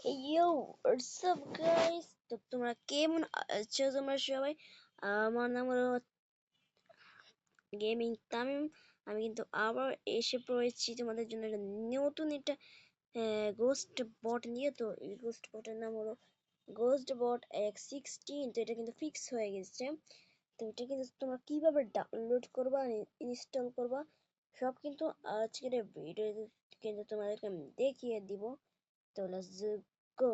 Yo, what's up guys? তো তোমরা কেমন আছো তোমরা সবাই? আমার নাম হলো গেমিং তামিম। আমি কিন্তু আবার এসে পড়েছি তোমাদের জন্য নতুন একটা গোস্ট বট নিয়ে। তো এই গোস্ট বটের নাম হলো গোস্ট বট X16। তো এটা কিন্তু ফিক্স হয়ে গেছে। তো এটা কিন্তু তোমরা কিভাবে ডাউনলোড করবা, ইনস্টল করবা, সব কিন্তু আজকের ভিডিওতে কিন্তু তোমাদেরকে আমি দেখিয়ে দিব। তো let's go.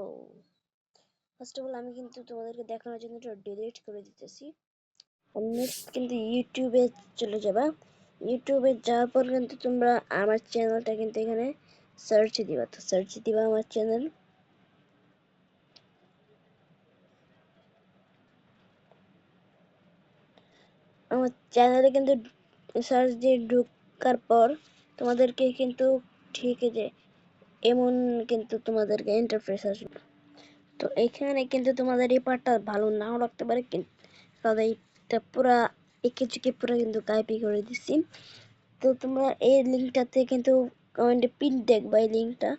First of all আমি কিন্তু তোমাদেরকে দেখানোর জন্য এটা ডিলিট করে দিতেছি। নেক্সট কিন্তু ইউটিউবে চলে যাবা। ইউটিউবে যাওয়ার পর কিন্তু তোমরা আমার চ্যানেলটা কিন্তু এখানে সার্চ দিবা। তো সার্চ দিবা আমার চ্যানেল। আমার চ্যানেলে কিন্তু সার্চ দিয়ে ঢোকার পর তোমাদেরকে কিন্তু ঠিক যে এমন কিন্তু তোমাদেরকে ইন্টারফেস আসবে। তো এখানে কিন্তু তোমাদের এই পার্টটা ভালো নাও লাগতে পারে, কিন্তু তাদের পুরা একে চুকে পুরা কিন্তু কপি করে দিচ্ছি। তো তোমরা এই লিঙ্কটাতে কিন্তু কমেন্টে পিন দেখবা, এই লিঙ্কটা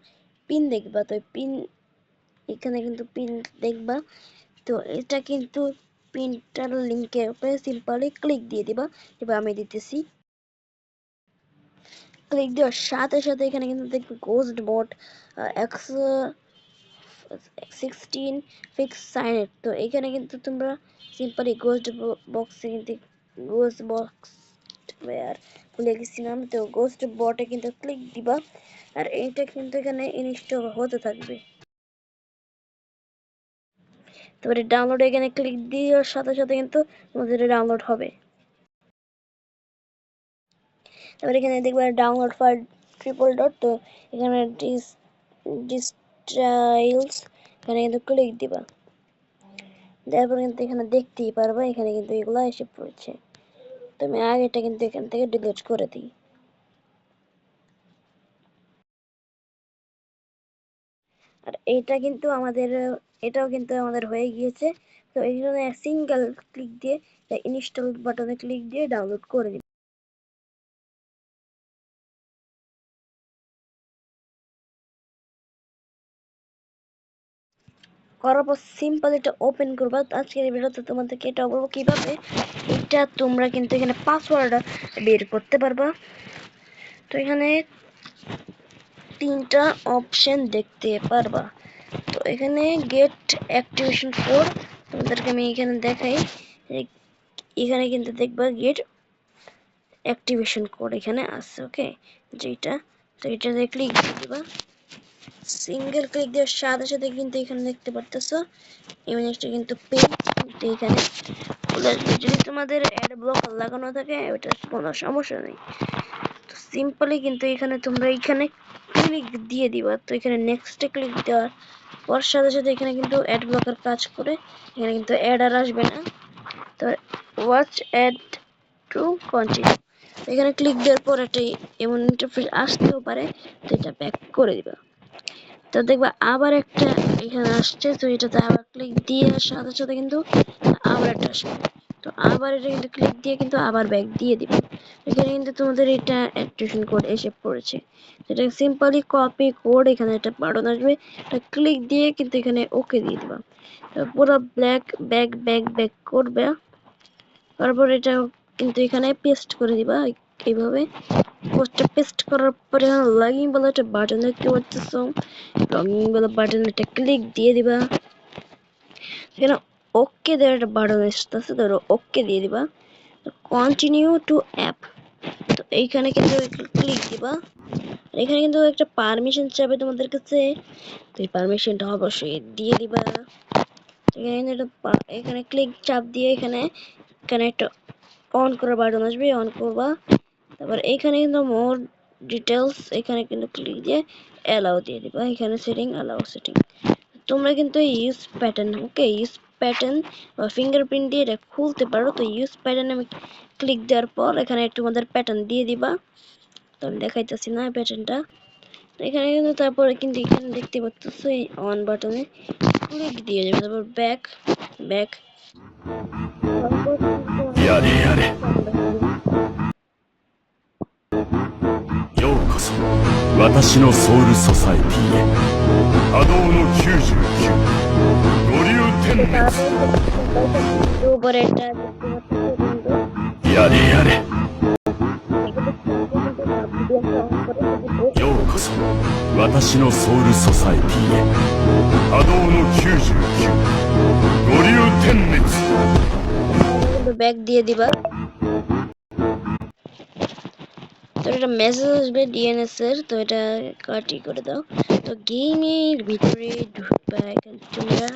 পিন দেখবা। তো পিন এখানে কিন্তু পিন দেখবা। তো এটা কিন্তু পিনটার লিঙ্কের উপরে সিম্পলি ক্লিক দিয়ে দিবা। এবার আমি দিতেছি, ক্লিক দেওয়ার সাথে সাথে এখানে কিন্তু দেখবে ghost bot X16 fix sign it. তো এখানে কিন্তু তোমরা সিম্পলি গোস্ট বক্সে কিন্তু গোস্ট বক্স আর ভুলে গেছিলাম। তো গোস্ট বটে কিন্তু ক্লিক দিবা, আর এইটা কিন্তু এখানে ইনস্টল হতে থাকবে। তারপরে ডাউনলোড এখানে ক্লিক দেওয়ার সাথে সাথে কিন্তু তোমাদের ডাউনলোড হবে। তারপরে এখানে দেখবে ডাউনলোড ফাইল ট্রিপল ডট। তো এখানে ডিস্টাইলস এখানে কিন্তু ক্লিক দিবা। তারপর কিন্তু এখানে দেখতেই পারবা এখানে কিন্তু এগুলো এসে পড়েছে। তো আমি আগেটা কিন্তু এখান থেকে ডিলিট করে দিই। আর এটাও কিন্তু আমাদের হয়ে গিয়েছে। তো এই জন্য সিঙ্গেল ক্লিক দিয়ে ইনস্টল বাটনে ক্লিক দিয়ে ডাউনলোড করে দিই। করার পর সিম্পল এটা ওপেন করবা। আজকের এই ভিডিওতে তোমাদেরকে এটা বলবো কিভাবে এটা তোমরা কিন্তু এখানে পাসওয়ার্ড বের করতে পারবা। তো এখানে তিনটা অপশন দেখতে পারবা। তো এখানে গেট অ্যাক্টিভেশন কোড তোমাদেরকে আমি এখানে দেখাই। এখানে কিন্তু দেখবা গেট অ্যাক্টিভেশন কোড এখানে আছে, ওকে যেটা। তো এটাতে ক্লিক দিয়ে দিবা। সিঙ্গেল ক্লিক দেওয়ার সাথে সাথে কিন্তু এখানে দেখতে পারতেছো ইমেজটা কিন্তু পেজ কিন্তু এখানে চলে আসবে। যদি তোমাদের অ্যাড ব্লকার লাগানো থাকে ওটা কোনো সমস্যা নেই। তো সিম্পলি কিন্তু এখানে তোমরা এখানে ক্লিক দিয়ে দিবা। তো এখানে নেক্সটে ক্লিক দেওয়ার পর সাথে সাথে এখানে কিন্তু অ্যাড ব্লকার কাজ করে, এখানে কিন্তু অ্যাড আর আসবে না। তো ওয়াচ অ্যাড টু কন্টিনিউ এখানে ক্লিক দেওয়ার পর একটা এমন ইন্টারফেস আসতেও পারে। তো এটা ব্যাক করে দিবা। তো দেখবা আবার একটা এখানে আসছে। তো এটাতে আবার ক্লিক দিয়ে সাথে সাথে কিন্তু আবার একটা আসবে। তো আবার এটা কিন্তু ক্লিক দিয়ে কিন্তু আবার ব্যাক দিয়ে দিবে। এখানে কিন্তু তোমাদের এটা অ্যাক্টিভেশন কোড এসে পড়েছে। এটা সিম্পলি কপি কোড এখানে একটা বাটন আসবে, এটা ক্লিক দিয়ে কিন্তু এখানে ওকে দিয়ে দিবা। পুরো ব্ল্যাক ব্যাক ব্যাক ব্যাক করবে। তারপর এটা কিন্তু এখানে পেস্ট করে দিবা এইভাবে। পোস্টটা পেস্ট করার পরে লগইন বলে একটা বাটন দেখতে পাচ্ছ। লগইন বলে বাটন একটা ক্লিক দিয়ে দিবা। এখানে ওকে দেওয়ার একটা বাটন আসতেছে, ধরো ওকে দিয়ে দিবা। Continue to app. তো এইখানে কিন্তু ক্লিক দিবা। এখানে কিন্তু একটা পারমিশন চাবে তোমাদের কাছে। তো এই পারমিশনটা অবশ্যই দিয়ে দিবা। এখানে ক্লিক চাপ দিয়ে এখানে এখানে একটা অন করার বাটন আসবে, অন করবা। তারপর এখানে কিন্তু মোর ডিটেলস এখানে কিন্তু ক্লিক দিয়ে অ্যালাউ দিয়ে দিবা। এখানে সেটিং অ্যালাউ সেটিং তোমরা কিন্তু ইউজ প্যাটার্ন, ওকে ইউজ প্যাটার্ন বা ফিঙ্গারপ্রিন্ট দিয়ে এটা খুলতে পারো। তো ইউজ প্যাটার্ন আমি ক্লিক দেওয়ার পর এখানে তোমাদের প্যাটার্ন দিয়ে দিবা। তো আমি দেখাইতেছি না প্যাটার্নটা। এখানে কিন্তু তারপরে কিন্তু এখানে দেখতে পাচ্ছ এই অন বাটনে ক্লিক দিয়ে যাবে। তারপর ব্যাক ব্যাক 私のソウルソサエティへ。波動の99、五流点滅。 উপরে এটা দেখতে পাচ্ছ কিন্তু やれやれ。 ようこそ私のソウルソサエティへ。波動の99、五流点滅。 ব্যাক দিয়ে দিবা। তো এটা মেসেজ আসবে ডিএনএস এর, তো এটা কাটি করে দাও। তো গেমের ভিতরে ঢুকবা এখন তোমরা,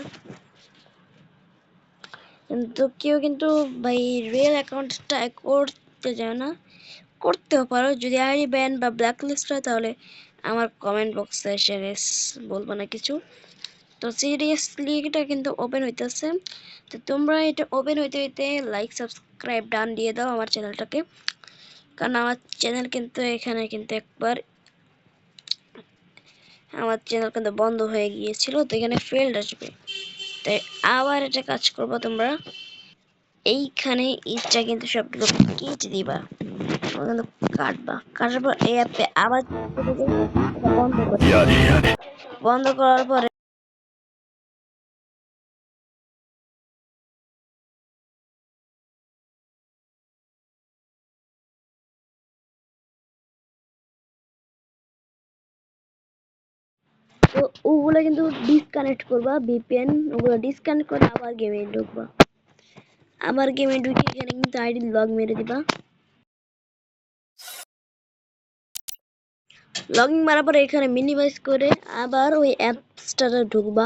কিন্তু কেউ কিন্তু ভাই রিয়েল অ্যাকাউন্টটা করতে যায় না, করতেও পারো। যদি আইডি ব্যান বা ব্ল্যাক লিস্ট হয় তাহলে আমার কমেন্ট বক্সে এসে বলবো না কিছু। তো সিরিয়াসলি এটা কিন্তু ওপেন হইতেছে, তো তোমরা এটা ওপেন হইতে হইতে লাইক সাবস্ক্রাইব ডান দিয়ে দাও আমার চ্যানেলটাকে, কারণ আমার চ্যানেল কিন্তু এখানে কিন্তু একবার আমার চ্যানেল কিন্তু বন্ধ হয়ে গিয়েছিল, তো এখানে ফেল্ড আসবে। তাই আবার এটা কাজ করবো তোমরা, এইখানে ইচ্ছা কিন্তু সবগুলো কেটে দিবা, কিন্তু কাটবা, কাটার পর এই অ্যাপে আবার বন্ধ করে, やれやれ。 বন্ধ করার পরে তো ওগুলো কিন্তু ডিসকানেক্ট করবা, ভিপিএন ওগুলো ডিসকানেক্ট করে আবার গেমে ঢুকবা, আবার গেমে ঢুকে এখানে কিন্তু আইডি লগ মেরে দিবা। লগইন মারার পরে এখানে মিনিমাইজ করে আবার ওই অ্যাপসটাতে ঢুকবা,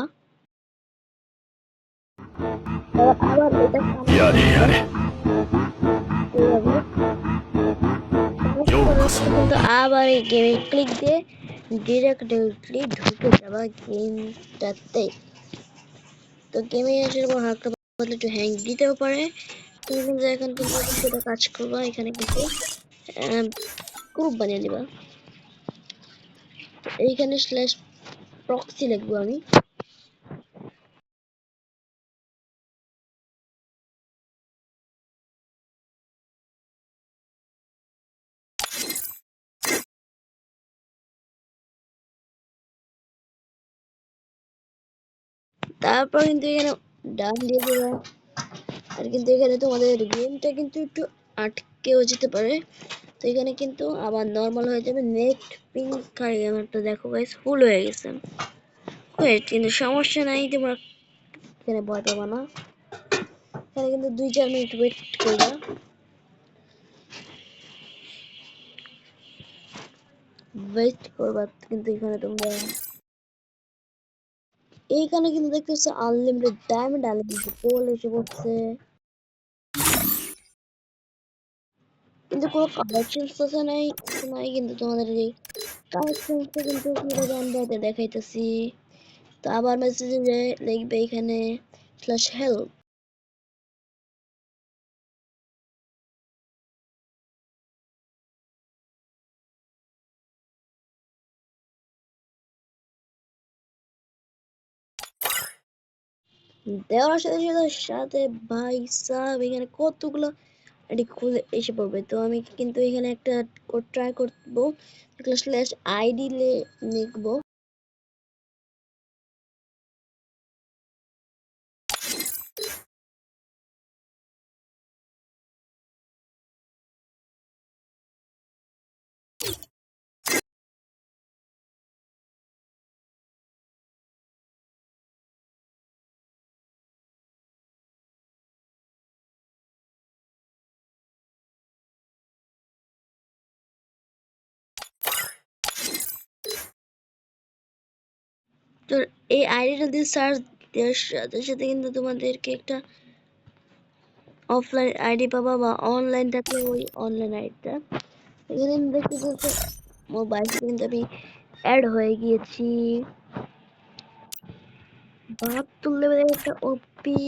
আবার এটা やれやれ。 এইভাবে ようこそ কিন্তু আবার এই গেমে ক্লিক দিয়ে ডিরেক্টলি ঢুকে যাবা গেমটাতে। তো গেমে আসার পর হালকা পাতলা একটু হ্যাং দিতেও পারে, তুমি কিন্তু এখন কিন্তু সেটা কাজ করবা, এখানে কিন্তু গ্রুপ বানিয়ে নিবা। এইখানে স্ল্যাশ প্রক্সি লিখবো আমি, তারপর কিন্তু এখানে ডান দিয়ে দেবা। আর কিন্তু এখানে তোমাদের গেমটা কিন্তু একটু আটকেও যেতে পারে, তো এখানে কিন্তু আবার নর্মাল হয়ে যাবে। নেট পিং খাই আমারটা দেখো গাইস ফুল হয়ে গেছে, ওয়েট কিন্তু সমস্যা নাই, তোমরা এখানে ভয় পাবা না। এখানে কিন্তু 2-4 মিনিট ওয়েট করবা, কিন্তু এখানে তোমরা এইখানে কিন্তু দেখতেছো আনলিমিটেড ডায়মন্ড, আনলিমিটেড গোল্ড এসে পড়ছে, কিন্তু কোনো কালেকশনস আছে নাই, নাই কিন্তু তোমাদের এই কালেকশনসটা কিন্তু কিভাবে আমরা এটা দেখাইতেছি। তো আবার মেসেজে লিখবে এখানে স্ল্যাশ হেল্প, দেওয়ার সাথে সাথে সাথে ভাই সাব এখানে কতগুলো এটি খুলে এসে পড়বে। তো আমি কিন্তু এখানে একটা ট্রাই করবো, স্ল্যাশ আইডি লিখবো, তো এই আইডিটা দিয়ে সার্চ দেওয়ার সাথে সাথে কিন্তু তোমাদেরকে একটা অফলাইন আইডি পাবা, বা অনলাইন থাকলে ওই অনলাইন আইডিটা এখানে দেখতে বলতে মোবাইল কিন্তু আমি অ্যাড হয়ে গিয়েছি 72 লেভেলের একটা ওপি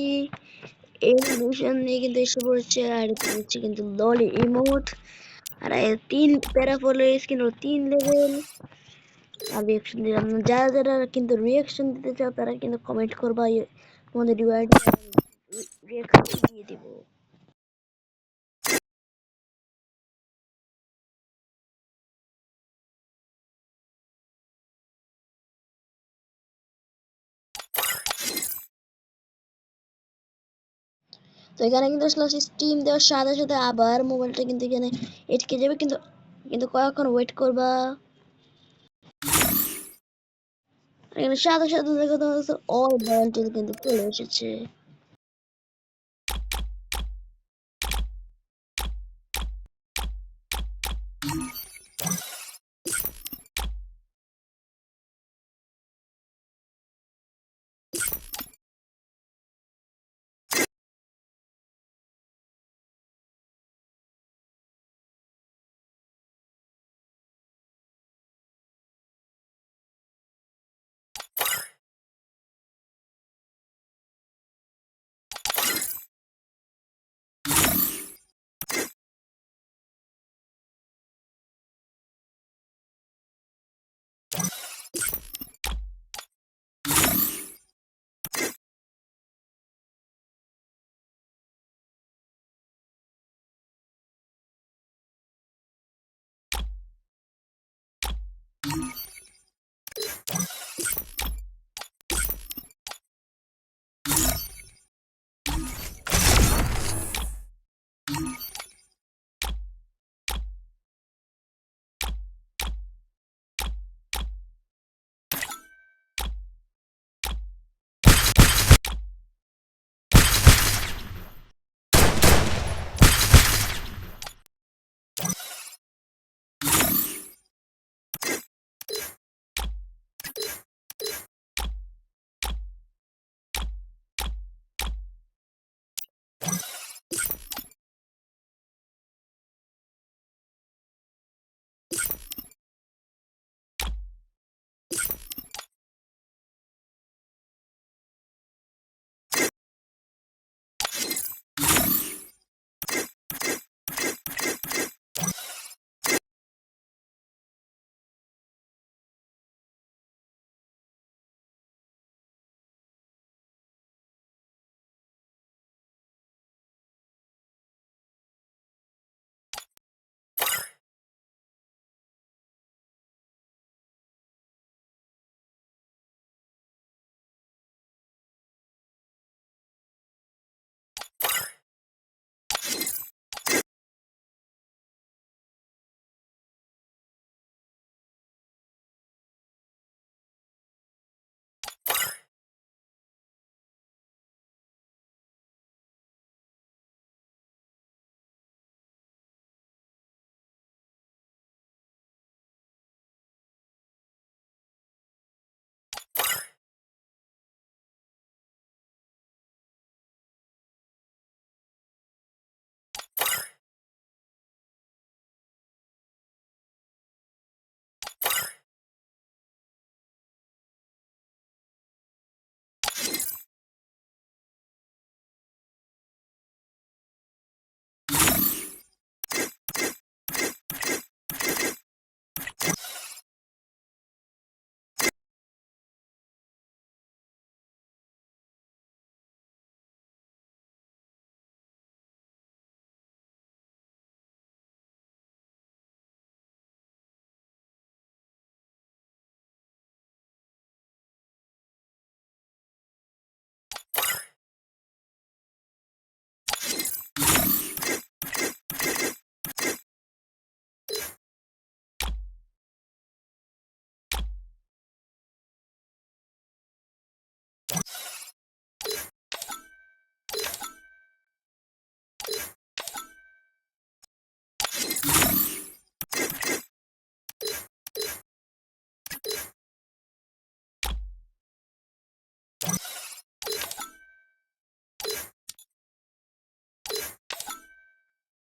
এলিমিনেশন নিয়ে কিন্তু এসে পড়েছে, আর হচ্ছে কিন্তু ললি ইমোট, আর 3 প্যারাফলের স্কিন ও 3 লেভেল। আর রিয়াকশন দিলাম না, যারা যারা কিন্তু রিয়াকশন দিতে চাও তারা কিন্তু কমেন্ট করবা, তোমাদের রিয়াকশন দিয়ে দিব। তো এখানে কিন্তু আসলে স্টিম দেওয়ার সাথে সাথে আবার মোবাইলটা কিন্তু এখানে এটকে যাবে, কিন্তু কিন্তু কয়েকক্ষণ ওয়েট করবা। এখানে সাথে সাথে দেখো তোমার অল বান্টিল কিন্তু চলে এসেছে।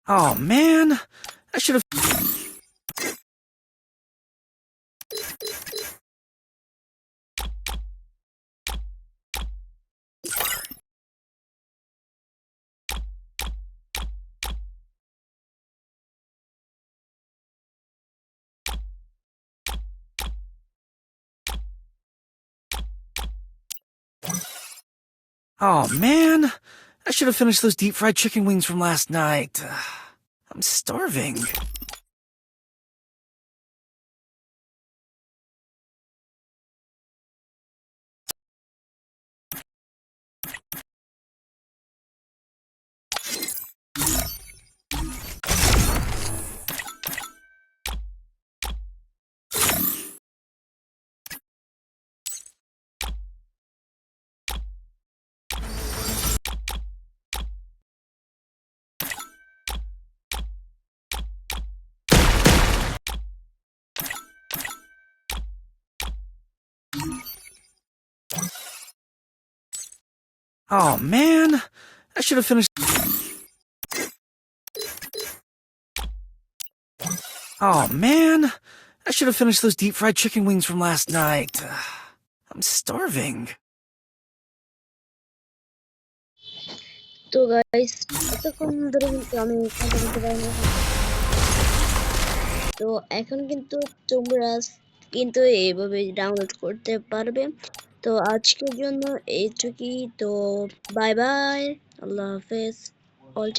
Oh man, I should have. Oh man, I should have finished those deep fried chicken wings from last night. I'm starving. Oh man, I should have finished. Oh man, I should have finished those deep fried chicken wings from last night. I'm starving. তো guys এতক্ষণ ধরে কিন্তু আমি কথা বলতে পারিনি। তো এখন কিন্তু তোমরা কিন্তু এইভাবে ডাউনলোড করতে পারবে। তো আজকের জন্য এইটুকুই। তো বাই বাই, আল্লাহ হাফেজ অল।